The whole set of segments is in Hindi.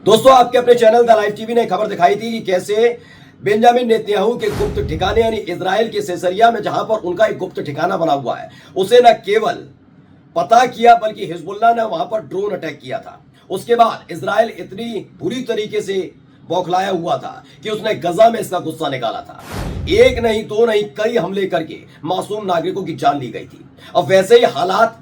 दोस्तों, आपके अपने चैनल द लाइव टीवी ने खबर दिखाई थी कि कैसे बेंजामिन नेतन्याहू के गुप्त ठिकाने यानी इजराइल के सेसरिया में जहां पर उनका एक गुप्त ठिकाना बना हुआ है, उसे न केवल पता किया बल्कि हिजबुल्लाह ने वहां पर ड्रोन अटैक किया था। उसके बाद इजराइल इतनी बुरी तरीके से बौखलाया हुआ था कि उसने गजा में इसका गुस्सा निकाला था। एक नहीं, दो नहीं, कई हमले करके मासूम नागरिकों की जान ली गई थी। अब वैसे ही हालात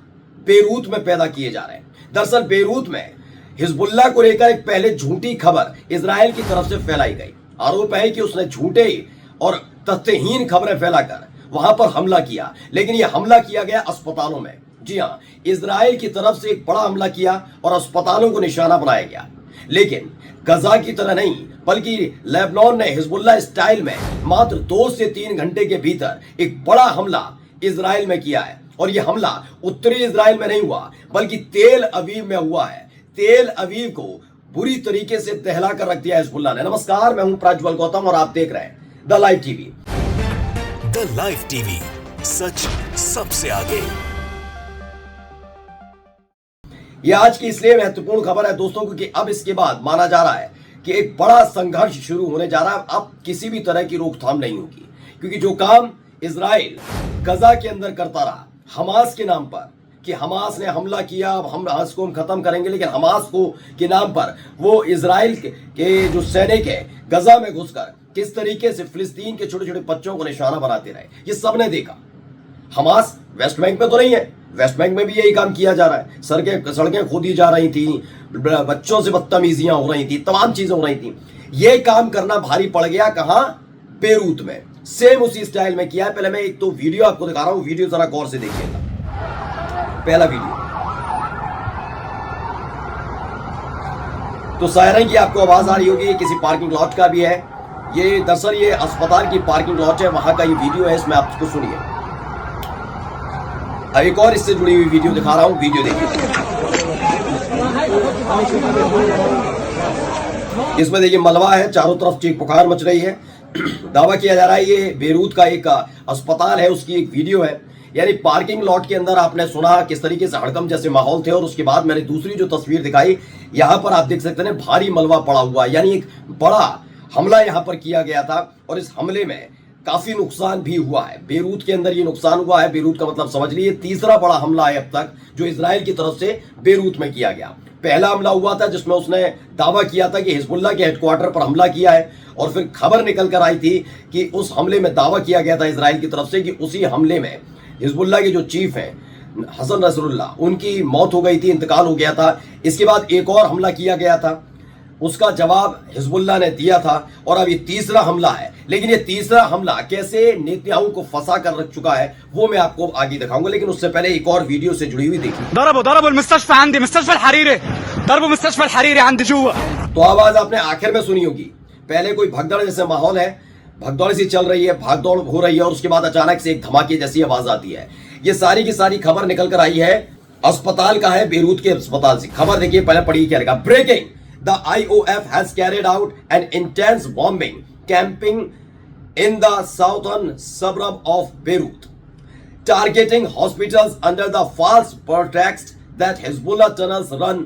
बेरूत में पैदा किए जा रहे हैं। दरअसल बेरूत में हिजबुल्लाह को लेकर एक पहले झूठी खबर इजराइल की तरफ से फैलाई गई। आरोप है कि उसने झूठे और तथ्यहीन खबरें फैलाकर वहां पर हमला किया, लेकिन यह हमला किया गया अस्पतालों में। जी हां, इजराइल की तरफ से एक बड़ा हमला किया और अस्पतालों को निशाना बनाया गया। लेकिन गजा की तरह नहीं, बल्कि लेबनान ने हिजबुल्लाह स्टाइल में मात्र 2 से 3 घंटे के भीतर एक बड़ा हमला इजराइल में किया है। और यह हमला उत्तरी इजराइल में नहीं हुआ, बल्कि तेल अवीव में हुआ है। तेल अवीव को बुरी तरीके से दहला कर रख दिया हिजबुल्लाह ने। नमस्कार, मैं हूं प्रज्वल गौतम और आप देख रहे हैं the live TV. The live TV, सच सबसे आगे। यह आज की इसलिए महत्वपूर्ण खबर है दोस्तों, क्योंकि अब इसके बाद माना जा रहा है कि एक बड़ा संघर्ष शुरू होने जा रहा है। अब किसी भी तरह की रोकथाम नहीं होगी, क्योंकि जो काम इजराइल गजा के अंदर करता रहा हमास के नाम पर कि हमास ने हमला किया, अब हम हमास को हम खत्म करेंगे, लेकिन हमास को के नाम पर वो इजराइल के जो सैनिक है गजा में घुसकर किस तरीके से फिलिस्तीन के छोटे छोटे बच्चों को निशाना बनाते रहे, ये सबने देखा। हमास वेस्ट बैंक में तो नहीं है, वेस्ट बैंक में भी यही काम किया जा रहा है। सड़कें खोदी जा रही थी, बच्चों से बदतमीजियां हो रही थी, तमाम चीजें हो रही थी। ये काम करना भारी पड़ गया कहां? बेरूत में। सेम उसी स्टाइल में किया है। पहले मैं एक तो वीडियो आपको दिखा रहा हूं, वीडियो जरा गौर से देखिएगा। पहला वीडियो तो सायरन की आपको आवाज आ रही होगी, ये किसी पार्किंग लॉट का भी है। ये दरअसल ये अस्पताल की पार्किंग लॉट है, वहां का ये वीडियो है। इसमें आपको सुनिए। अब एक और इससे जुड़ी हुई वीडियो दिखा रहा हूं, वीडियो देखिए। इसमें देखिए मलबा है, चारों तरफ चीख पुकार मच रही है। दावा किया जा रहा है ये बेरूत का एक अस्पताल है, उसकी एक वीडियो है। यानी पार्किंग लॉट के अंदर आपने सुना किस तरीके से हड़कंप जैसे माहौल थे। और उसके बाद मैंने दूसरी जो तस्वीर दिखाई, यहां पर आप देख सकते हैं भारी मलबा पड़ा हुआ, यानी एक बड़ा हमला यहां पर किया गया था। और इस हमले में काफी नुकसान भी हुआ है। बेरूत के अंदर ये नुकसान हुआ है। बेरूत का मतलब समझ लीजिए तीसरा बड़ा हमला है अब तक जो इजराइल की तरफ से बेरूत में किया गया। पहला हमला हुआ था जिसमें उसने दावा किया था कि हिजबुल्लाह के हेडक्वार्टर पर हमला किया है, और फिर खबर निकल कर आई थी कि उस हमले में दावा किया गया था इजराइल की तरफ से कि उसी हमले में हिजबुल्लाह के जो चीफ हैं हसन नसरुल्लाह, उनकी मौत हो गई थी, इंतकाल हो गया था। इसके बाद एक और हमला किया गया था, उसका जवाब हिजबुल्लाह ने दिया था। और अब ये तीसरा हमला है। लेकिन ये तीसरा हमला कैसे नेतन्याहू को फंसा कर रख चुका है वो मैं आपको आगे दिखाऊंगा, लेकिन उससे पहले एक और वीडियो से जुड़ी हुई देखिए। तो आवाज आपने आखिर में सुनी होगी। पहले कोई भगदड़ जैसे माहौल है, भगदौड़ सी चल रही है, भागदौड़ हो रही है, और उसके बाद अचानक से एक धमाके जैसी आवाज आती है। ये सारी की सारी खबर निकल कर आई है अस्पताल का है, बेरूत के अस्पताल से। खबर देखिए, पहले पढ़िए क्या लिखा। Breaking, the IOF has carried out an intense bombing camping in the southern suburb of Beirut, targeting hospitals under the false pretext that Hezbollah tunnels run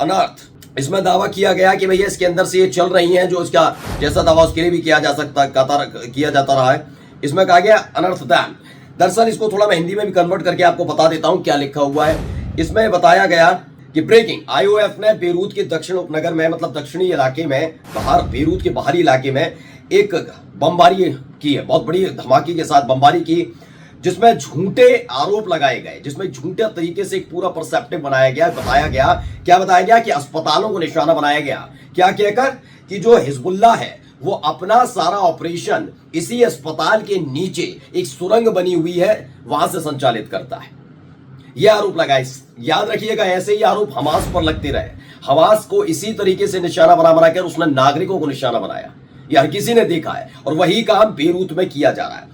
unearthed. इसमें दावा किया गया कि भैया इसके अंदर से ये चल रही हैं, जो इसका जैसा दावा उसके लिए भी किया जाता रहा है। इसमें कहा गया अनर्थ डैम। दरअसल इसको थोड़ा मैं हिंदी में भी कन्वर्ट करके आपको बता देता हूं क्या लिखा हुआ है। इसमें बताया गया कि ब्रेकिंग, IOF ने बेरूत के दक्षिण उपनगर में, मतलब दक्षिणी इलाके में, बेरूत के बाहरी इलाके में एक बमबारी की है, बहुत बड़ी धमाके के साथ बमबारी की, जिसमें झूठे आरोप लगाए गए, जिसमें झूठे तरीके से एक पूरा परसेप्टिव बनाया गया। क्या बताया गया कि अस्पतालों को निशाना बनाया गया। क्या कहकर कि जो हिजबुल्लाह है वो अपना सारा ऑपरेशन इसी अस्पताल के नीचे एक सुरंग बनी हुई है वहां से संचालित करता है। यह आरोप लगाए। याद रखिएगा, ऐसे ही आरोप हमास पर लगते रहे। हमास को इसी तरीके से निशाना बना कर उसने नागरिकों को निशाना बनाया। यह हर किसी ने देखा है, और वही काम बेरूत में किया जा रहा है।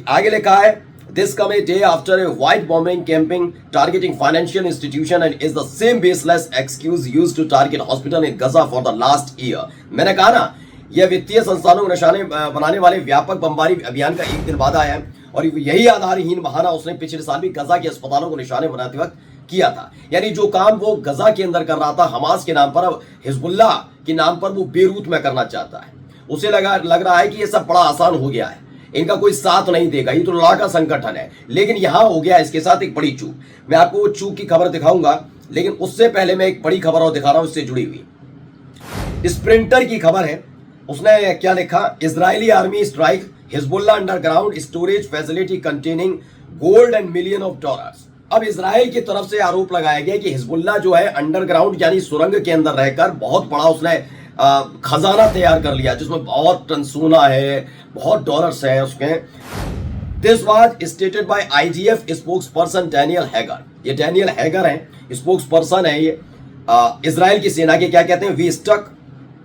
आगे लिखा है, this come a day after a white bombing camping targeting financial institution and is the same baseless excuse used to target hospital in Gaza for the last year. मैंने कहा ना, यह वित्तीय संस्थानों को निशाने बनाने वाले व्यापक बमबारी अभियान का एक दिन बाद आया है, और यही आधारहीन बहाना उसने पिछले साल भी गजा के अस्पतालों को निशाने बनाते वक्त किया था। यानी जो काम वो गजा के अंदर कर रहा था हमास के नाम पर, अब हिजबुल्लाह के नाम पर वो बेरूत में करना चाहता है। उसे लग रहा है कि ये सब बड़ा आसान हो गया है, इनका कोई साथ नहीं देगा, ये तो लड़ाका संगठन है। लेकिन यहां हो गया इसके साथ एक बड़ी चूक। मैं आपको वो चूक की खबर दिखाऊंगा, लेकिन उससे पहले मैं एक बड़ी खबर और दिखा रहा हूं इससे जुड़ी हुई। स्प्रिंटर की खबर है, उसने क्या लिखा, Israeli army strike Hezbollah underground storage facility containing gold and million of dollars. अब इजराइल की तरफ से आरोप लगाया गया कि हिजबुल्लाह जो है अंडरग्राउंड यानी सुरंग के अंदर रहकर बहुत बड़ा उसने खजाना तैयार कर लिया, जिसमें बहुत टन सोना है, बहुत डॉलर्स हैं उसके। This was stated by IGF spokes person Daniel hugger. ये डैनियल हैगर हैं, स्पोक्स पर्सन है ये इजराइल की सेना के। क्या कहते हैं, we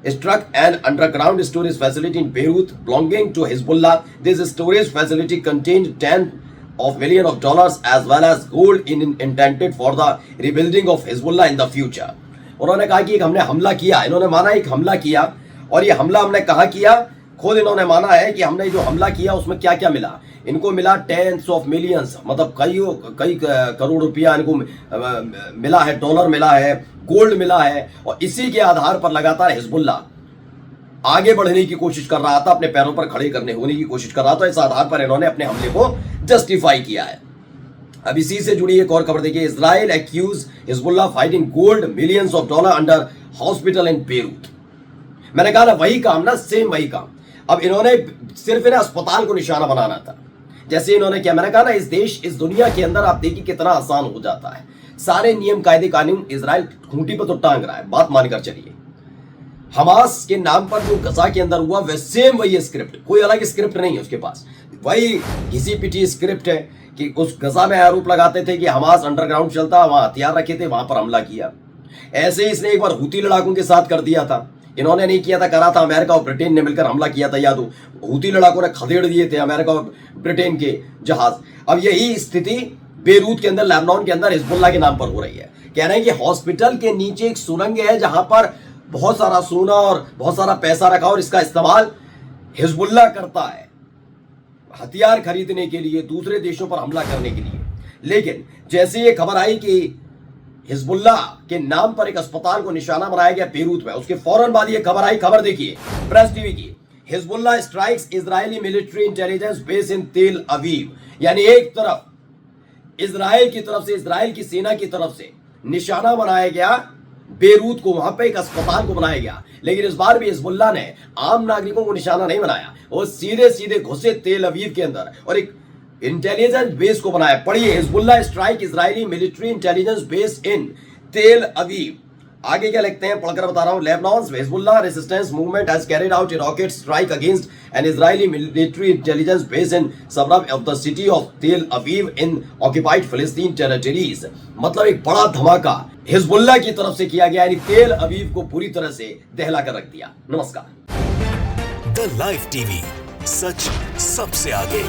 struck an underground storage facility in Beirut belonging to Hezbollah. This storage facility contained tens of millions of dollars as well as gold intended for the rebuilding of Hezbollah in the future. उन्होंने कहा कि एक हमने हमला किया, इन्होंने माना एक हमला किया, और ये हमला हमने कहाँ किया, खुद इन्होंने माना है कि हमने जो हमला किया उसमें क्या क्या मिला। इनको मिला टेंस ऑफ मिलियंस, मतलब कई करोड़ रुपया इनको मिला है, डॉलर मिला है, गोल्ड मिला है। और इसी के आधार पर लगातार हिजबुल्लाह आगे बढ़ने की कोशिश कर रहा था, अपने पैरों पर खड़े होने की कोशिश कर रहा था। इस आधार पर इन्होंने अपने हमले को जस्टिफाई किया है। अब इसी से जुड़ी एक और खबर देखिए, Israel accuse Hezbollah fighting gold millions of dollar under hospital in Beirut. मैंने कहा ना, वही काम ना, सेम वही काम। अब इन्होंने सिर्फ इन्हें अस्पताल को निशाना बनाना था। जैसे इन्होंने क्या, मैंने कहा ना, इस देश इस दुनिया के अंदर आप देखिए कितना आसान हो जाता है। सारे नियम कायदे कानून इजराइल खूंटी पर तो टांग रहा है, बात मानकर चलिए। हमास के नाम पर जो गजा के अंदर हुआ वह सेम वही स्क्रिप्ट, कोई अलग स्क्रिप्ट नहीं है उसके पास। वही घिसी पिटी स्क्रिप्ट है कि उस गजा में आरोप लगाते थे कि हमास अंडरग्राउंड चलता, वहां हथियार रखे थे, वहां पर हमला किया। ऐसे ही इसने एक बार हुती लड़ाकों के साथ कर दिया था। इन्होंने नहीं किया था, करा था अमेरिका और ब्रिटेन ने मिलकर हमला किया था, याद हो। हुती लड़ाकों ने खदेड़ दिए थे अमेरिका और ब्रिटेन के जहाज। अब यही स्थिति बेरूत के अंदर, लेबनान के अंदर हिजबुल्लाह के नाम पर हो रही है। कह रहे हैं कि हॉस्पिटल के नीचे एक सुरंग है जहां पर बहुत सारा सोना और बहुत सारा पैसा रखा, और इसका इस्तेमाल हिजबुल्लाह करता है हथियार खरीदने के लिए, दूसरे देशों पर हमला करने के लिए। लेकिन जैसे ये खबर आई कि हिजबुल्लाह के नाम पर एक अस्पताल को निशाना बनाया गया बेरूत में, उसके फौरन बाद ये खबर आई। खबर देखिए प्रेस टीवी की, Hezbollah strikes Israeli military intelligence base इन तेल अवीव। यानी एक तरफ इजराइल की तरफ से, इजराइल की सेना की तरफ से निशाना बनाया गया बेरूत को, वहां पे एक अस्पताल को बनाया गया। लेकिन इस बार भी हिजबुल्लाह ने आम नागरिकों को निशाना नहीं बनाया, वो सीधे सीधे घुसे तेल अवीव के अंदर और एक इंटेलिजेंस बेस को बनाया। पढ़िए, Hezbollah strike Israeli military intelligence base इन तेल अवीव। आगे क्या लिखते हैं, पढ़कर बता रहा हूं। Lebanon Hezbollah resistance movement has carried out a rocket strike against an Israeli military intelligence base in suburb of the city of Tel Aviv in occupied Palestine territories. मतलब एक बड़ा धमाका हिजबुल्लाह की तरफ से किया गया, यानी तेल अवीव को पूरी तरह से दहला कर रख दिया। नमस्कार। द लाइव टीवी, सच सबसे आगे।